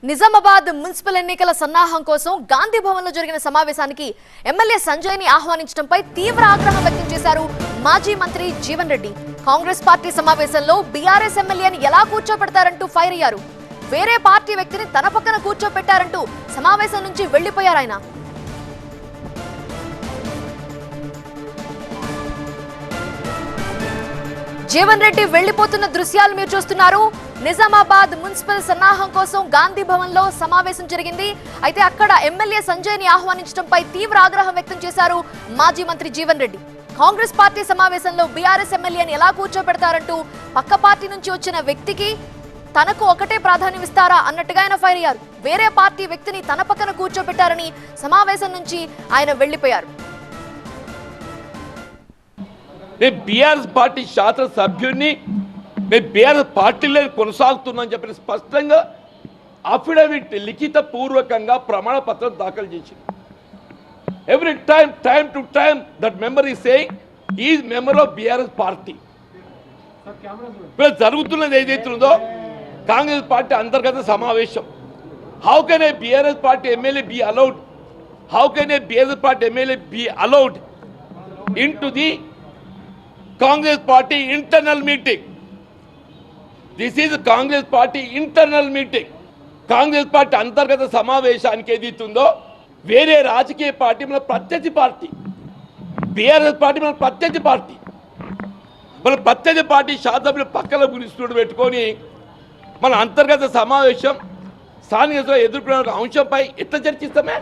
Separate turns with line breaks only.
Nizamabad municipal ఎన్నికల సన్నాహం కోసం గాంధీ భవన్ లో జరిగిన సమావేశానికి ఎమ్మెల్యే సంజయ్ ని ఆహ్వానించడంపై తీవ్ర ఆగ్రహం వ్యక్తం చేశారు మాజీ మంత్రి జీవన్ రెడ్డి. కాంగ్రెస్ పార్టీ సమావేశంలో బీఆర్ఎస్ ఎమ్మెల్యేని ఎలా కూర్చోబెడతారంటూ ఫైర్ అయ్యారు. వేరే పార్టీ వ్యక్తిని తన పక్కన కూర్చోబెట్టారంటూ సమావేశం నుంచి వెళ్లిపోయారు ఆయన. జీవన్ రెడ్డి వెళ్లిపోతున్న దృశ్యాలు మీరు చూస్తున్నారు. నిజామాబాద్ మున్సిపల్ సన్నాహం కోసం గాంధీ భవన్ లో సమావేశం జరిగింది. అయితే అక్కడ ఎమ్మెల్యే సంజయ్ ని ఆహ్వానించడంపై తీవ్ర ఆగ్రహం వ్యక్తం చేశారు మాజీ మంత్రి జీవన్ రెడ్డి. కాంగ్రెస్ పార్టీ సమావేశంలో బీఆర్ఎస్ ఎమ్మెల్యేని ఎలా కూర్చోబెడతారంటూ పక్క పార్టీ నుంచి వచ్చిన వ్యక్తికి తనకు ఒకటే ప్రాధాన్యం ఇస్తారా అన్నట్టుగా ఆయన ఫైర్ అయ్యారు. వేరే పార్టీ వ్యక్తిని తన పక్కన కూర్చోబెట్టారని సమావేశం నుంచి ఆయన వెళ్లిపోయారు.
బీఆర్ఎస్ పార్టీ శాసన సభ్యుడిని నేను బీఆర్ఎస్ పార్టీలో కొనసాగుతున్నాను చెప్పిన స్పష్టంగా అఫిడవిట్ లిఖిత పూర్వకంగా ప్రమాణ పత్రం దాఖలు చేసింది. Every time to time that member is saying is member of BRS party. జరుగుతున్నది ఏదైతుందో కాంగ్రెస్ పార్టీ అంతర్గత సమావేశం. How can a BRS party MLA be allowed? How can a BRS party MLA be allowed in to the Congress party internal meeting? This is a Congress party internal meeting. Congress party అంతర్గత సమావేశానికి ఏదైతుందో వేరే రాజకీయ party మన ప్రత్యర్థి party, BRS party మన ప్రత్యర్థి party, మన ప్రత్యర్థి పార్టీ శాసనసభ్యులు పక్కన గురిస్తుడు పెట్టుకొని మన అంతర్గత సమావేశం స్థానిక ఎదుర్కొనే అంశంపై ఎట్లా చర్చిస్తామే?